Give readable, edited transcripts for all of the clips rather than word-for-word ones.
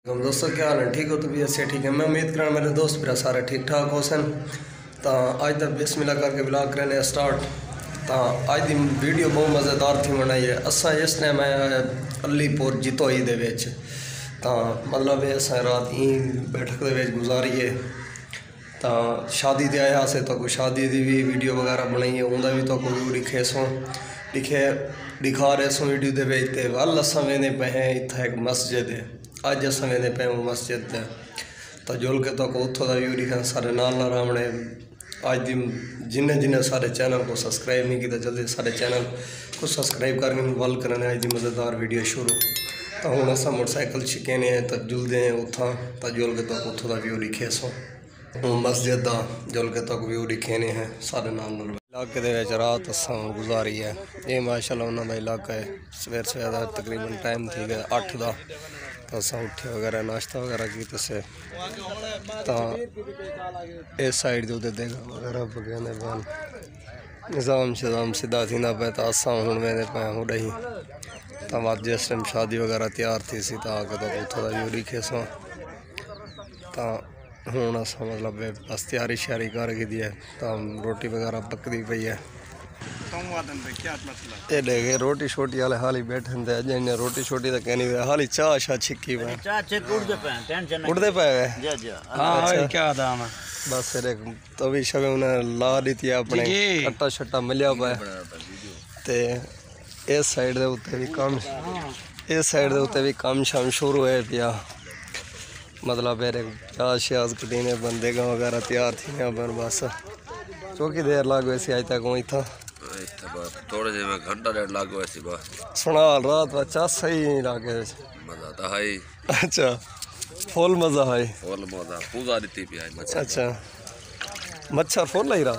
दोस्तों क्या हाल है, ठीक हो? तो भी अच्छे ठीक है। मैं उम्मीद करा मेरे दोस्त मेरा सारे ठीक ठाक हो सन। तो अज तक बिस्मिल्लाह करके ब्लॉग करने स्टार्ट। तो अज की वीडियो बहुत मज़ेदार थी बनाई है। असा इस टाइम आया अलीपुर जितोई दे विच। तो मतलब अस रात ही बैठक दे विच गुजारी है। तो शादी ते आया से तो कोई शादी की भी वीडियो वगैरह बनाई है, उनका भी तो कोई दिखे सो दिखा रहे सो वीडियो दे विच। ते वल असां वेंदे पे हैं इत्थे एक मस्जिद है। अज अस वेंदे पे हूँ मस्जिद ते तो जुल के तो उतों का व्यू दिखा सारे नाल रावणे। अज दी जिन्हें सारे चैनल को सब्सक्राइब नहीं किया जल्दी सारे चैनल को सब्सक्राइब करके वल करने अज दी मज़ेदार वीडियो शुरू। तो हूँ अस मोटरसाइकिल छिकेने हैं तो जुलते हैं उतना तो जुल के तो उतों का व्यू दिखे सो मस्जिद का जुल के तक व्यू दिखेने हैं सारे नाल इलाके दे रात असा गुजारी है। ये माशाल्लाह उन्होंने इलाका है। सवेर सवेर तकरीबन टाइम थी गया 8 का। तो अस उठे वगैरह नाश्ता वगैरह किए से तो इस साइड के उधर देखा वगैरह बगैने बन निज़ाम शिजाम सीधा थी पे। तो असा हूँ वेंदे पे हूँ रही तो वह जिस टाइम शादी वगैरह तैयार थी सी तो आके तो उतों का व्यू दिखे सो। तो हूँ अस मतलब बस तैयारी श्यारी कर दी है तो रोटी वगैरह पकती पई है। ये देखे रोटी शोटी वाले हाली बैठे थे अज इन्हें रोटी शोटी तो कहनी हाली चाह शाह छिकी पे उड़ते पे बस फिर तवी शवे उन्हें ला दी थी अपने कट्टा शट्टा मिलिया पे। ते इस साइड के उत्ते भी काम इस साइड के उत्ते भी काम शाम शुरू है पिया। मतलब फिर चाह श्याज कटीने बंदे वगैरह तैयार थी पर बस चौकी देर लग गई सी अज तक वही था थोड़े जे घंटा डेढ़ लग गया सी बस सुना रात बच्चा सही लागे मजा तो है। अच्छा फुल मजा है फुल मजा पूजा दी पी मच्छर। अच्छा मच्छर फुल ही रहा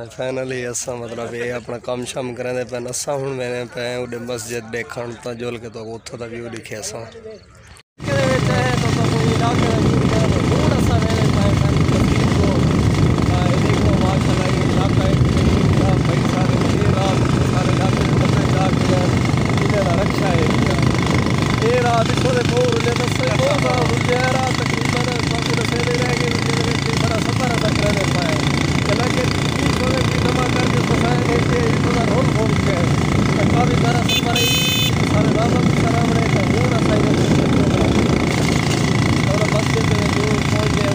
फाइनली असा मतलब ये अपना काम शाम करें पे असा हूँ मैंने पे उड़े मस्जिद देखण तो जुल के तो उतों का व्यू दिखे असा रक्षा है ये रात तकरीबन बड़ा सफर अदा करने पाया हालांकि जमा करके रोल घूम के काफ़ी सारा सफर सारे राम और मस्जिद पहुँच गए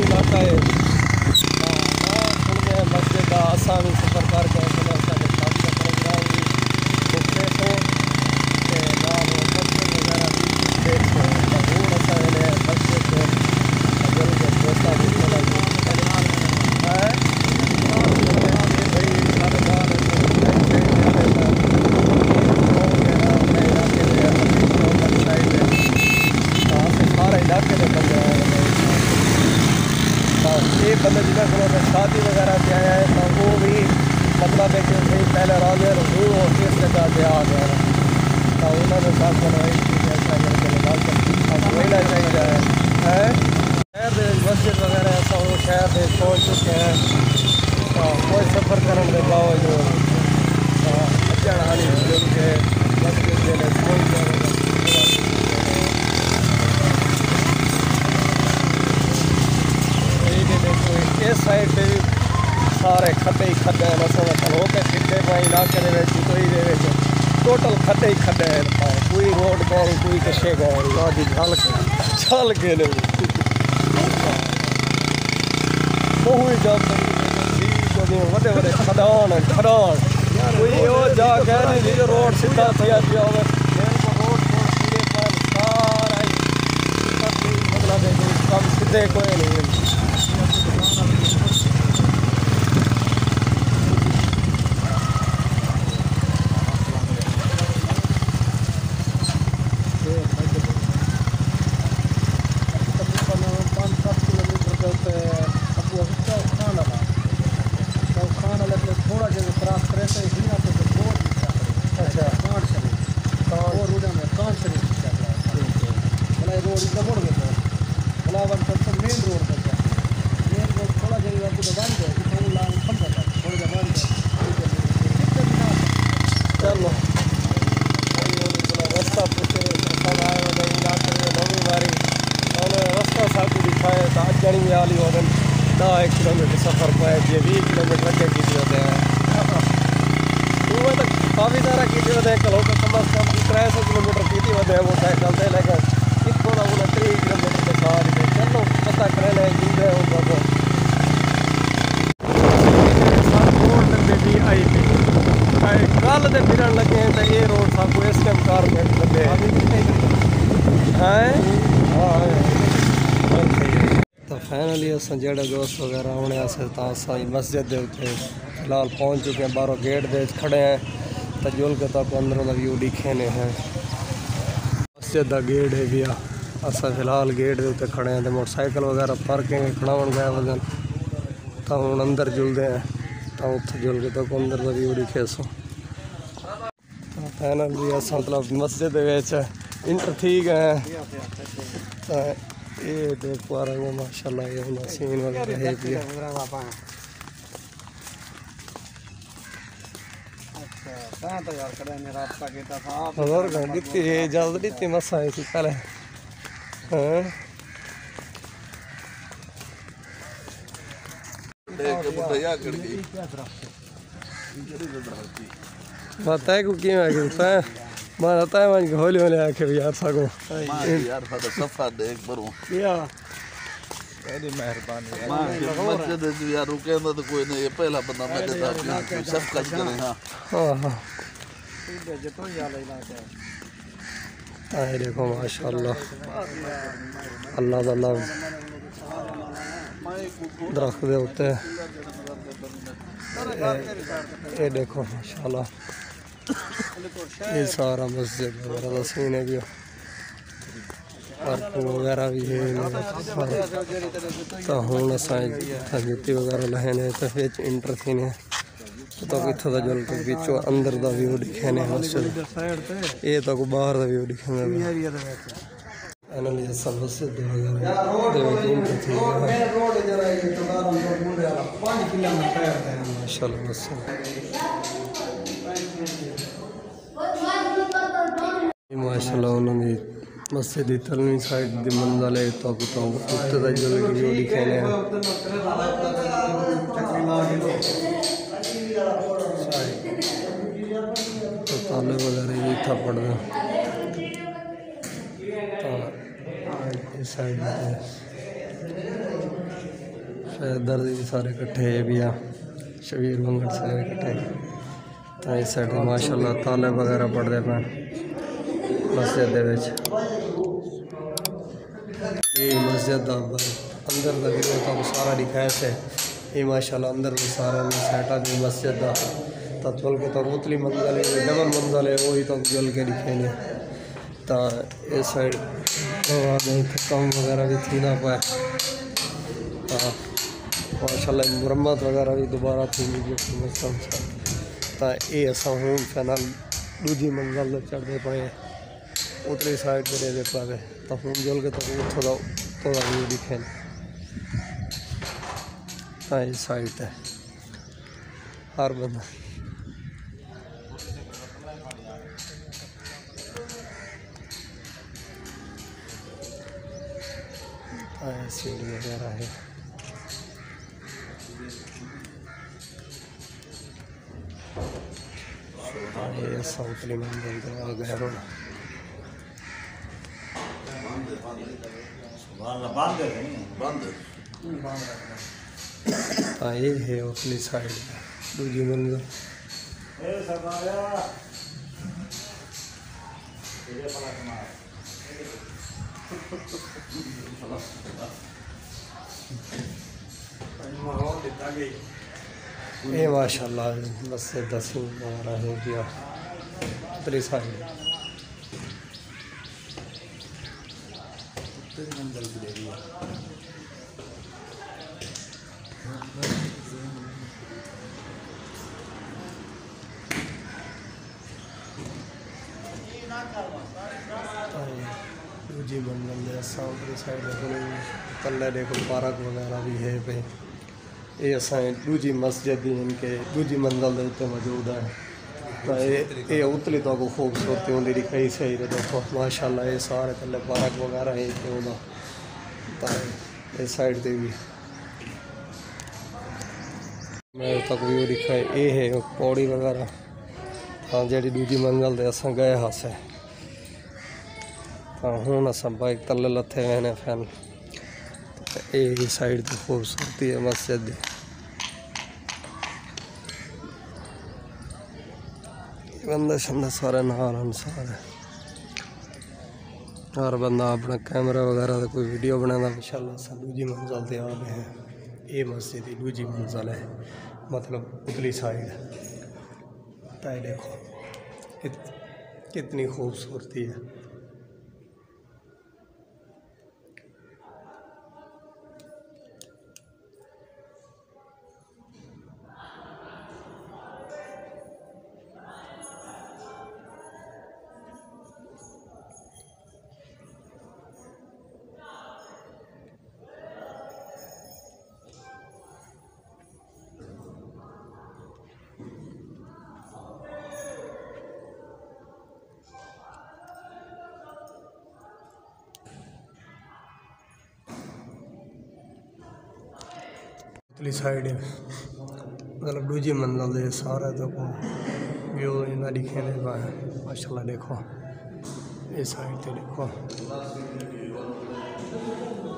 इलाका है मस्जिद का असा भी सफर करके ये बंदे जिन्हें शादी वगैरह से आया है तो वो भी मतलब है कि भाई पहले राजे रसूल और किस जगह से आ गया तो उन्होंने साथ बनवाई महिला चाहिए है शहर मस्जिद वगैरह ऐसा वो शहर में पहुँच चुके हैं तो कोई सफ़र करने के बावजूद अचन हाली के मस्जिद पहुँच इस साइड पे भी सारे खड्डे ही खड्डे हैं मतलब हो के खड्डे पे इलाके कोई टोटल खड्डे ही खड्डे हैं कोई रोड गए कोई कशे गए चल के बड़े बड़े खदान कोई जाके रोड सीधा थी मतलब कम सीधे कोई नहीं रोड मेन रोड 1 किलोमीटर सफ़र पाए 20 किलोमीटर अगे की होते हैं वो तो काफ़ी सारा की होते हैं कल कम अज कम 300 किलोमीटर की होते हैं मोटरसाइकिल से लेकर इतों का 30 किलोमीटर के साथ चलो पता कर ले जुड़े होगा कल तो फिर लगे तो ये रोड सबको इस टाइम कारपेट लगे हैं तो फाइनली अस जो दोस्त वगैरह आने तो मस्जिद के उत्ते फिलहाल पहुँच चुके हैं बाहरों गेट दे खड़े हैं तो जुल के तक अंदरों का व्यू दिखे ने हैं मस्जिद का गेट है भी अस फिलहाल गेट के उत्ते खड़े हैं तो मोटरसाइकिल वगैरह पार्किंग खड़ावन गए वजन तो हूँ अंदर जुलते हैं तो उत्थे जुल के तक अंदर का व्यू दिखे सो फाइनल भी अस मतलब मस्जिद इंटर ठीक है तो ये देख पा रहे हैं माशाल्लाह ये सीन वगैरह है भी दी इजाजत दी मसा थी पहले बताए को क्यों है मैं बताया मैं होली होली आके यार सगो यार फादर सफा देख बरो या तेरी मेहरबानी मस्जिद यार रुके तो कोई नहीं ये पहला बंदा मैं देता सब कुछ करे हां हां ये देखो माशाल्लाह अल्लाह ताला दरख्त दे उत्ते ये देखो माशाल्लाह ये सारा मस्जिद वगैरह का सीन है भी पार्किंग वगैरह भी है तो हूँ अस जुत्ती वगैरह लहने तो इंटर थी ने तो इतों का जल के बिचों अंदर का व्यू दिखे ने मस्जिद ये तो बाहर का व्यू दिखे मस्जिद माशाल्लाह माशाल्लाह उन्होंने मस्जिद की तलवी साइड की मंजिल है तो उत्ते का जल के व्यू दिखे ने तो ताले वगैरह भी इतना पड़ना इस साइड शायद दर्द भी सारे इकट्ठे भी आ शबीर मंगल सारे इकट्ठे तो इस साइड माशाल्लाह ताले वगैरह पड़ते पे मस्जिद मस्जिद अंदर का व्यू तो सारा दिखाया से ये माशाल्लाह अंदर भी सारा सेटा भी मस्जिद का तो चल के तो उतली मंजिल है डबल मंजिल है वही तो जल के दिखे ने तो इस साइड कम वगैरह भी थी ना पाए माशाल्लाह मुरम्मत वगैरह भी दोबारा थी तो ये असा हूँ फिलहाल दूजी मंजिल चढ़ते पाए उतली साइड पर दे पाए तो हूँ जल के तो थोड़ा व्यू दिखे इस साइड है हर बंदा सीढ़ी वगैरह है ये साउथली मंदिर आ गया हाँ ये है उतली साइड दूजी मंजिल ये माशाल्लाह मस्जिद दसी वगैरह है क्या उतली साइड मंजिल की दे रही है दूजी मंजिल साउथली साइड थले देखो पार्क वगैरह भी है पे ये असा दूजी मस्जिद इनके दूजी मंजिल के उत्ते मौजूद है तो ये उतली तो खूबसूरती होंगी दिखाई सही है देखो माशाल्लाह ये सारे थले पार्क वगैरह है तो इस साइड से भी मेरे तक व्यू दिखा ये है पौड़ी वगैरह। हाँ जी दूजी मंजिल से असा गए हासे। हाँ हूँ अस बाइक तले लथे हुए ने फैन। ये साइड की खूबसूरती है मस्जिद की। बंदा शंदा सारे नाल सारे। हर बंदा अपना कैमरा वगैरह कोई वीडियो बनाना। इंशाल्लाह अस दूजी मंजिल से आ गए हैं। ये मस्जिद की दूजी मंजिल है मतलब उतली साइड। तो देखो कितनी खूबसूरती है। उतली साइड मतलब दूजी मंजिल से सारा देखो व्यू इतना दिखे नहीं पाए माशाल्लाह। देखो ये साइड से देखो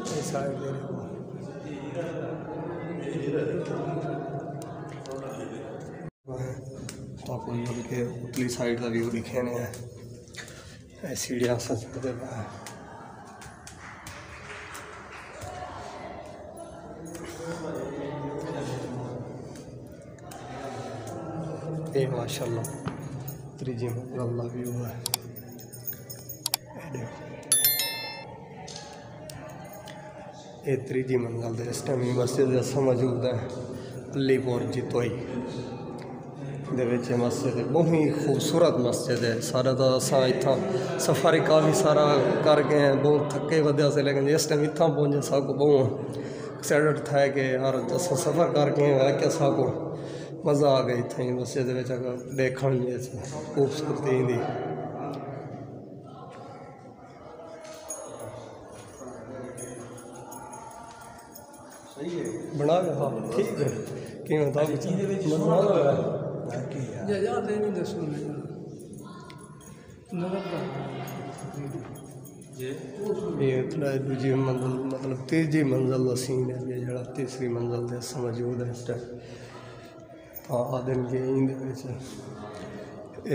ये साइड से देखो आपको के उतली साइड का व्यू दिखे नहीं है। सीढ़ियाँ से चढ़ते पाए। ये माशाल्लाह त्रीजी मंजिल का व्यू है। ये त्रीजी मंजिल से इस टाइम मस्जिद असा मौजूद है अलीपुर जितोई मस्जिद है। बहुत ही खूबसूरत मस्जिद है। सारा तो असा इतना सफारी काफ़ी सारा कर गए हैं बहुत थके वध्या से लेकिन इस टाइम इतना पहुँचे साको बहुत एक्साइटेड था कि यार अस सफ़र करके क्या साको मज़ा आ गई थी मस्जिद देखने में खूबसूरती दी। बना हाँ ठीक है कि ये दूजी मंजिल मतलब तीसरी मंजिल का सीन है ये जरा तीसरी मंजिल से मौजूद है इस टाइम। हाँ आदन के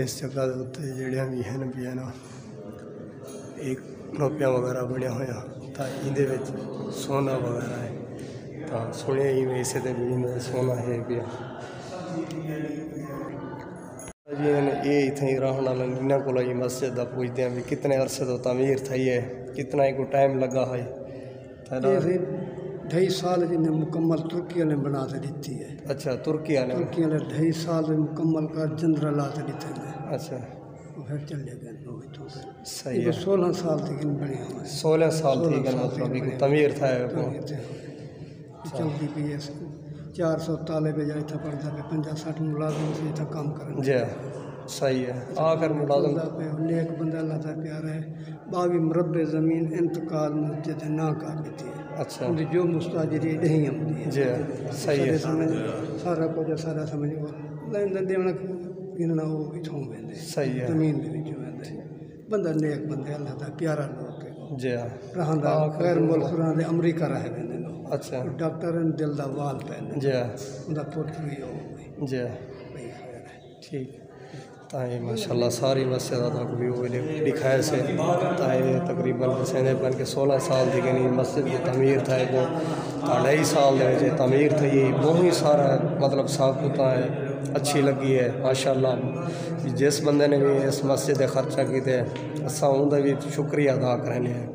इस जगह के उत्ते जड़ियाँ भी हैं भी है ना एक नोपिया वगैरह बनया होया तो ये सोना वगैरह है। तो सुने ही में इसे भी सोना है भी जी ये इतना ही रहने वाला इन्होंने को मस्जिद का पूछते हैं भी कितने अरसे तो तमीर थी है कितना ही को टाइम लगा है। 2.5 साल जिन्हें मुकम्मल तुर्की ने बना दी है। अच्छा तुर्की ने 2.5 साल मुकम्मल कर जनरल ला दी थे। अच्छा फिर चले गए तो सही है 16 साल तक बने हुए 16 साल थी मतलब तमीर था चलती पी है 400 ताले पे जाए था पड़ता पे 50-60 मुलाजिम से था काम करना जी सही है आकर मुलाजिम पे नेक बंदा अल्लाह का प्यारा है 22 मरबे ज़मीन इंतकाल मस्जिद ना कर देती है। अच्छा जो मुस्ताजरी नहीं आती है जी सही है समझ सारा कुछ सारा समझ लेन देना इन्ना वो इथों वेंदे सही है ज़मीन दे विच वेंदे बंदा नेक बंदे अल्लाह का प्यारा लोग है जी रहंदा खैर मुल्क रहंदे अमरीका रह वेंदे लोग। अच्छा डॉक्टर दिल दा वाल पैंदे जी उनका पुत्र भी हो गई जी भाई खैर है ठीक ताए माशाल्लाह सारी मस्जिद तक भी वो दिखाए से ताए तकरीबन हुसैन बन के 16 साल थी कि मस्जिद की तमीर था वो 2.5 साल तमीर थी बहुत ही सारा मतलब साफ होता है अच्छी लगी है माशाल्लाह। जिस बंदे ने भी इस मस्जिद का खर्चा किया असा उनका भी शुक्रिया अदा करने हैं।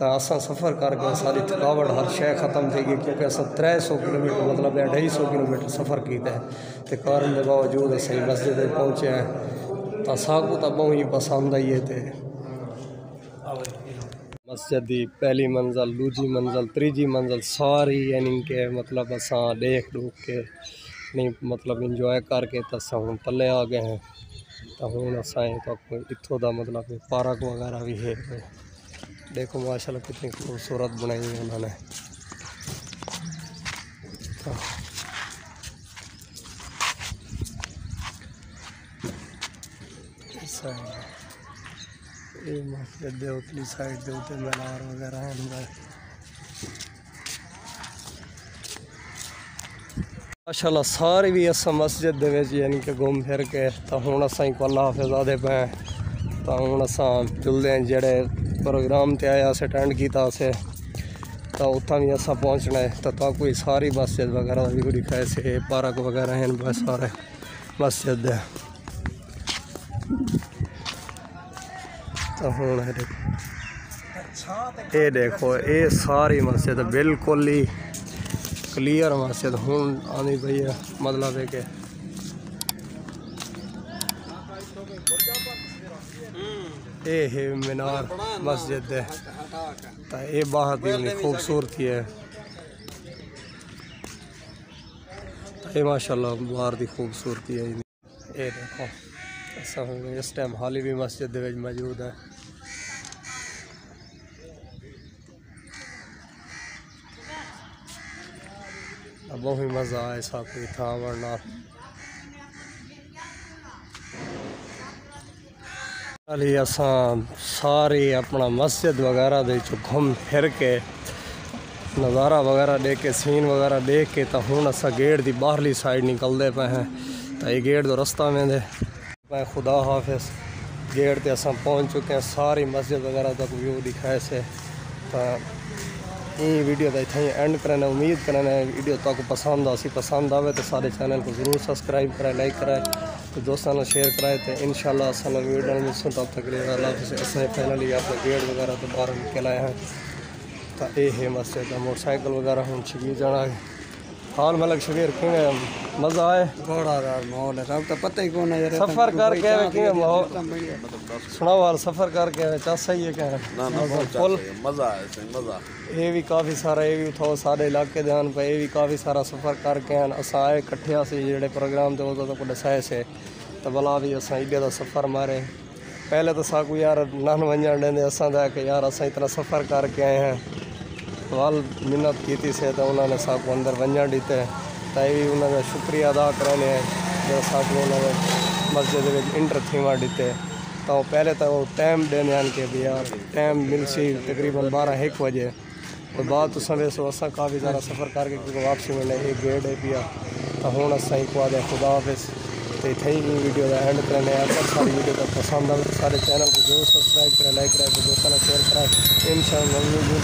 तो असा सफ़र करके सारी थकावट हर शय ख़त्म थी गई क्योंकि अस 300 किलोमीटर मतलब 250 किलोमीटर सफ़र किया है तो कारण के बावजूद असं मस्जिद पहुँचे हैं तो साकू तो बहुत ही पसंद आई है। तो मस्जिद की पहली मंजिल दूजी मंजिल तीजी मंजिल सारी यानी कि मतलब असा देख दूख के नहीं मतलब इंजॉय करके तो अस हूँ तले आ गए हैं। तो हूँ असा तो इतों का मतलब पार्क वगैरह भी है देखो माशाल्लाह कितनी खूबसूरत बनाई है उन्होंने। साइड ये मस्जिद दे उतली साइड दे उते मीनार वगैरह हैं माशाल्लाह सारी भी अस मस्जिद दे विच यानी कि घूम फिर के तो हुण असां को अल्लाह हाफिज़ आदे पे तो हुण असां चलदे हैं जेड़े प्रोग्राम ते आया से अटेंड कीता से तो उत्थां भी असां पहुँचना है तो कोई सारी मस्जिद वगैरह भी कोई दिखाए से पार्क वगैरह हैं बस सारे मस्जिद है तो हुण ये देखो ये सारी मस्जिद बिल्कुल ही क्लियर मस्जिद हूँ आनी पई है मतलब है कि ये है मीनार मस्जिद है तो ये बहुत ही खूबसूरती है तो ये माशाल्लाह बाहर की खूबसूरती है ये देखो इस टाइम हाली भी मस्जिद दे विच मौजूद है बहुत ही मज़ा आए सा कोई था वरना अली असां सारी अपना मस्जिद वगैरह दे घूम फिर के नज़ारा वगैरह देख के सीन वगैरह देख के तो हुण असां गेट की बाहरली साइड निकलते पे हैं तो ये गेट तो रस्ता में दे पे खुदा हाफिज़ गेट ते असां पहुँच चुके हैं सारी मस्जिद वगैरह तक व्यू दिखाए से तो ये वीडियो का इतना ही एंड करना उम्मीद करना वीडियो तक पसंद आवे तो सारे चैनल को ज़रूर सब्सक्राइब कराए लाइक कराए तो दोस्तों शेयर कराए तो इंशाल्लाह असल वीडियो में सुन तब तक असें फाइनली अपने गेट वगैरह तो बाहर निकल आए हैं तो ये है मस्जिद मोटरसाइकिल वगैरह हम शबीर जाना हाल मलक शबीर किमें मज़ा आए घोड़ा माहौल है सब तो पता ही कौन है सफ़र करके किमें माहौल सुनाओ हाल सफ़र करके चा सही है क्या फुल मज़ा आया मज़ा ये भी काफ़ी सारा ये भी उठाओ सारे इलाके ध्यान पे ये भी काफ़ी सारा सफ़र करके हैं असा आए कट्ठे से जेडे प्रोग्राम थे वो तो दसाए से तो भला भी असा इधे का सफ़र मारे पहले तो साकू यार नन वंजन देंगे असा कि यार असा इतना सफ़र करके आए हैं वाल मिन्नत की से तो उन्होंने साकू अंदर वंजन दीते तो ये भी उन्होंने शुक्रिया अदा करने जो साकू उन्होंने मस्जिद में इंटर थीमा दीते तो पहले तो वो टाइम देने आन के भी यार टाइम मिल सी तकरीबन 12-1 बजे और बाद तो समय सो असा काफ़ी ज़्यादा सफ़र करके क्योंकि वापसी में एक गेट है पिया तो हूँ असा ही को आदे खुदा हाफिज़ तो इतना ही वीडियो का एंड करने अगर सारी वीडियो तक पसंद आए सारे चैनल को जरूर सब्सक्राइब करें लाइक करें तो दोस्तों शेयर कराएं इंशाअल्लाह